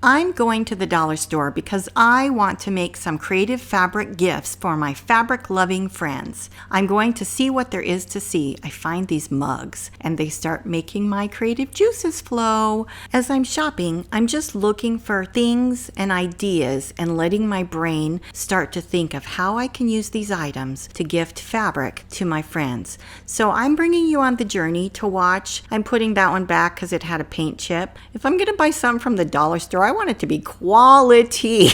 I'm going to the dollar store because I want to make some creative fabric gifts for my fabric-loving friends. I'm going to see what there is to see. I find these mugs and they start making my creative juices flow. As I'm shopping, I'm just looking for things and ideas and letting my brain start to think of how I can use these items to gift fabric to my friends. So I'm bringing you on the journey to watch. I'm putting that one back because it had a paint chip. If I'm going to buy something from the dollar store, I want it to be quality.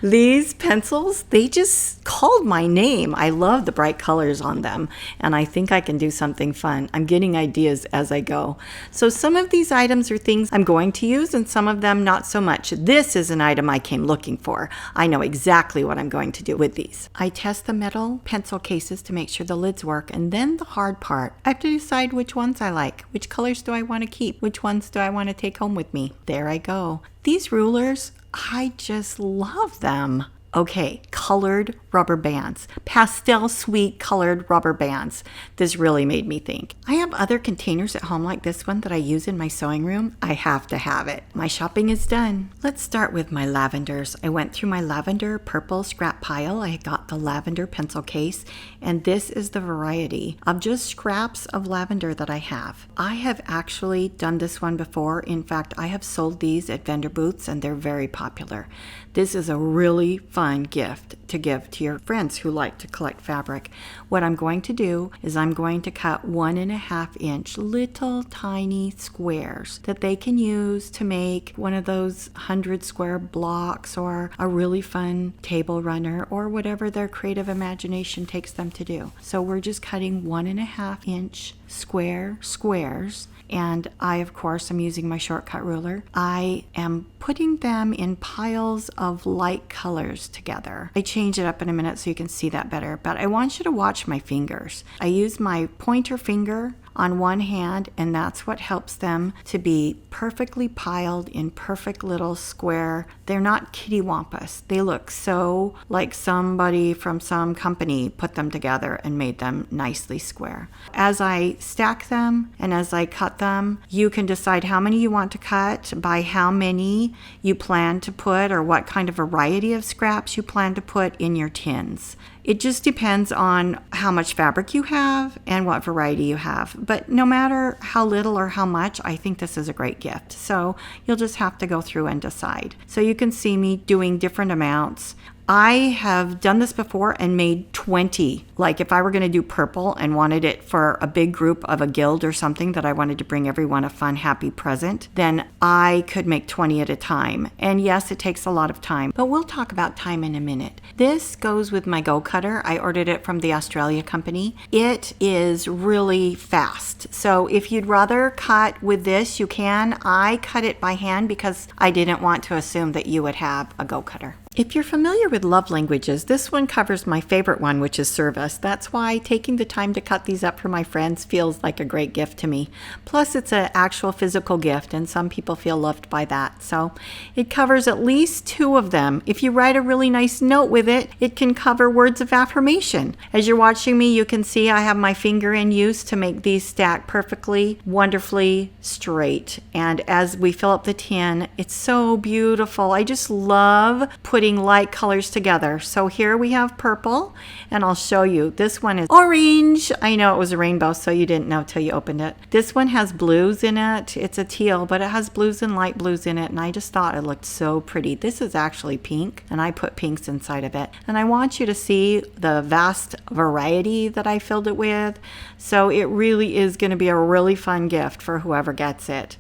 These pencils, they just called my name. I love the bright colors on them, and I think I can do something fun. I'm getting ideas as I go. So some of these items are things I'm going to use, and some of them not so much. This is an item I came looking for. I know exactly what I'm going to do with these. I test the metal pencil cases to make sure the lids work, and then the hard part. I have to decide which ones I like. Which colors do I want to keep? Which ones do I want to take home with me? There I go. These rulers, I just love them. Okay, colored rubber bands, pastel sweet colored rubber bands. This really made me think. I have other containers at home like this one that I use in my sewing room. I have to have it. My shopping is done. Let's start with my lavenders. I went through my lavender purple scrap pile. I got the lavender pencil case, and this is the variety of just scraps of lavender that I have. I have actually done this one before. In fact, I have sold these at vendor booths and they're very popular. This is a really fun gift to give to your friends who like to collect fabric. What I'm going to do is I'm going to cut 1.5-inch little tiny squares that they can use to make one of those 100 square blocks or a really fun table runner or whatever their creative imagination takes them to do. So we're just cutting 1.5-inch square squares. And I, of course, am using my shortcut ruler. I am putting them in piles of light colors together. I change it up in a minute so you can see that better, but I want you to watch my fingers. I use my pointer finger on one hand, and that's what helps them to be perfectly piled in perfect little square. They're not kittywampus. They look so like somebody from some company put them together and made them nicely square. As I stack them and as I cut them, you can decide how many you want to cut, by how many you plan to put, or what kind of variety of scraps you plan to put in your tins. It just depends on how much fabric you have and what variety you have. But no matter how little or how much, I think this is a great gift. So you'll just have to go through and decide. So you can see me doing different amounts. I have done this before and made 20. Like if I were going to do purple and wanted it for a big group of a guild or something that I wanted to bring everyone a fun, happy present, then I could make 20 at a time. And yes, it takes a lot of time, but we'll talk about time in a minute. This goes with my Go Cutter. I ordered it from the Australia company. It is really fast. So if you'd rather cut with this, you can. I cut it by hand because I didn't want to assume that you would have a Go Cutter. If you're familiar with love languages, this one covers my favorite one, which is service. That's why taking the time to cut these up for my friends feels like a great gift to me. Plus, it's an actual physical gift, and some people feel loved by that. So it covers at least 2 of them. If you write a really nice note with it, it can cover words of affirmation. As you're watching me, you can see I have my finger in use to make these stack perfectly, wonderfully straight. And as we fill up the tin, it's so beautiful. I just love putting light colors together. So here we have purple, and I'll show you. This one is orange. I know it was a rainbow, so you didn't know till you opened it. This one has blues in it. It's a teal, but it has blues and light blues in it, and I just thought it looked so pretty. This is actually pink, and I put pinks inside of it. And I want you to see the vast variety that I filled it with. So it really is going to be a really fun gift for whoever gets it.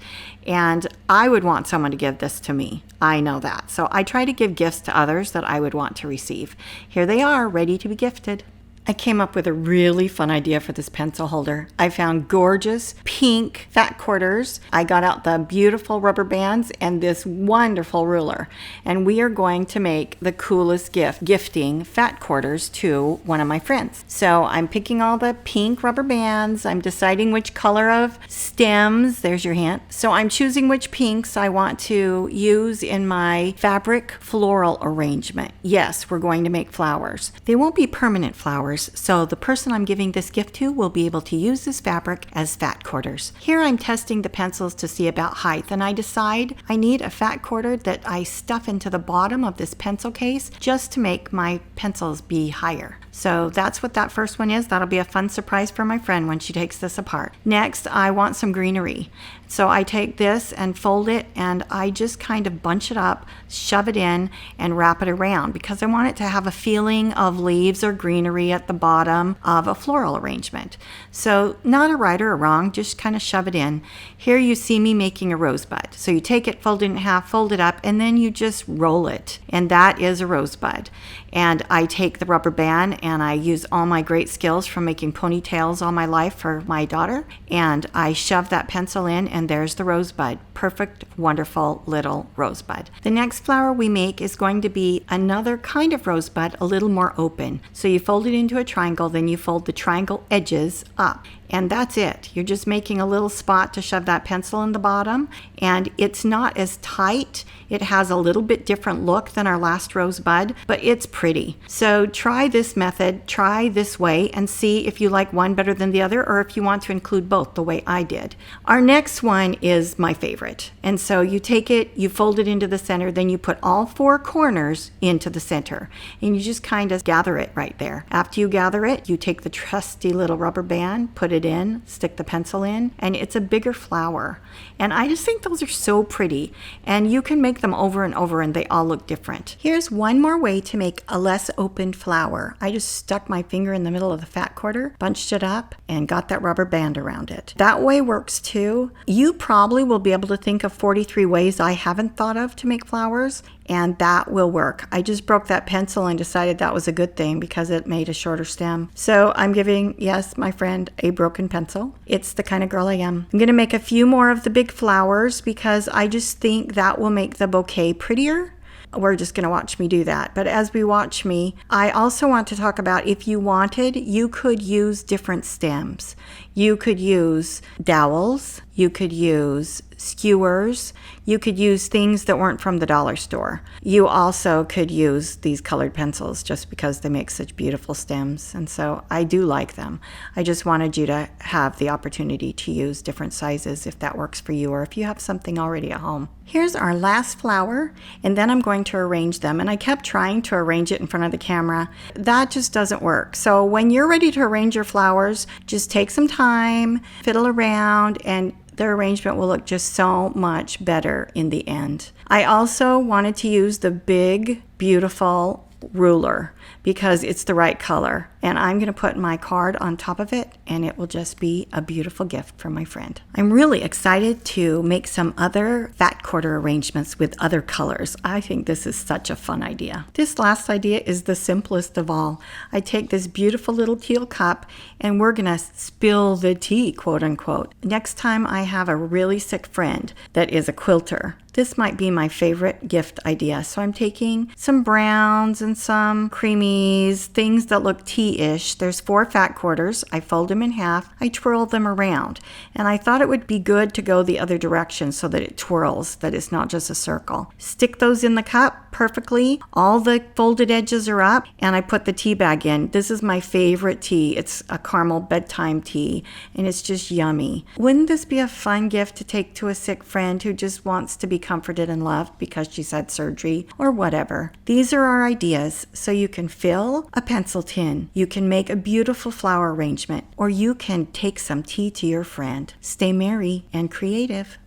And I would want someone to give this to me. I know that. So I try to give gifts to others that I would want to receive. Here they are, ready to be gifted. I came up with a really fun idea for this pencil holder. I found gorgeous pink fat quarters. I got out the beautiful rubber bands and this wonderful ruler. And we are going to make the coolest gift, gifting fat quarters to one of my friends. So I'm picking all the pink rubber bands. I'm deciding which color of stems. There's your hint. So I'm choosing which pinks I want to use in my fabric floral arrangement. Yes, we're going to make flowers. They won't be permanent flowers. flowers, so the person I'm giving this gift to will be able to use this fabric as fat quarters. Here I'm testing the pencils to see about height, and I decide I need a fat quarter that I stuff into the bottom of this pencil case just to make my pencils be higher. So that's what that first one is. That'll be a fun surprise for my friend when she takes this apart. Next, I want some greenery. So I take this and fold it, and I just kind of bunch it up, shove it in, and wrap it around because I want it to have a feeling of leaves or greenery at the bottom of a floral arrangement. So not a right or a wrong, just kind of shove it in. Here you see me making a rosebud. So you take it, fold it in half, fold it up, and then you just roll it. And that is a rosebud. And I take the rubber band and I use all my great skills from making ponytails all my life for my daughter. And I shove that pencil in, and there's the rosebud. Perfect, wonderful little rosebud. The next flower we make is going to be another kind of rosebud, a little more open. So you fold it into a triangle, then you fold the triangle edges up. And that's it. You're just making a little spot to shove that pencil in the bottom, and it's not as tight. It has a little bit different look than our last rosebud, but it's pretty. So try this method, try this way, and see if you like one better than the other, or if you want to include both the way I did. Our next one is my favorite. And so you take it, you fold it into the center, then you put all four corners into the center, and you just kind of gather it right there. After you gather it, you take the trusty little rubber band, put it in, stick the pencil in, and it's a bigger flower. And I just think those are so pretty, and you can make them over and over and they all look different. Here's one more way to make a less opened flower. I just stuck my finger in the middle of the fat quarter, bunched it up, and got that rubber band around it. That way works too. You probably will be able to think of 43 ways I haven't thought of to make flowers, and that will work. I just broke that pencil and decided that was a good thing because it made a shorter stem. So I'm giving, yes, my friend, a broken pencil. It's the kind of girl I am. I'm gonna make a few more of the big flowers because I just think that will make the bouquet prettier. We're just going to watch me do that. But as we watch me, I also want to talk about, if you wanted, you could use different stems. You could use dowels, you could use skewers, you could use things that weren't from the dollar store. You also could use these colored pencils just because they make such beautiful stems, and so I do like them. I just wanted you to have the opportunity to use different sizes if that works for you, or if you have something already at home. Here's our last flower, and then I'm going to arrange them, and I kept trying to arrange it in front of the camera. That just doesn't work. So when you're ready to arrange your flowers, just take some time, fiddle around, and the arrangement will look just so much better in the end. I also wanted to use the big, beautiful ruler because it's the right color, and I'm going to put my card on top of it, and it will just be a beautiful gift from my friend. I'm really excited to make some other fat quarter arrangements with other colors. I think this is such a fun idea. This last idea is the simplest of all. I take this beautiful little teal cup, and we're going to spill the tea, quote unquote. Next time I have a really sick friend that is a quilter, this might be my favorite gift idea. So I'm taking some browns and some creamies, things that look tea-ish. There's 4 fat quarters. I fold them in half. I twirl them around. And I thought it would be good to go the other direction so that it twirls, that it's not just a circle. Stick those in the cup perfectly. All the folded edges are up, and I put the tea bag in. This is my favorite tea. It's a caramel bedtime tea, and it's just yummy. Wouldn't this be a fun gift to take to a sick friend who just wants to be comforted and loved because she's had surgery or whatever? These are our ideas. So you can fill a pencil tin, you can make a beautiful flower arrangement, or you can take some tea to your friend. Stay merry and creative.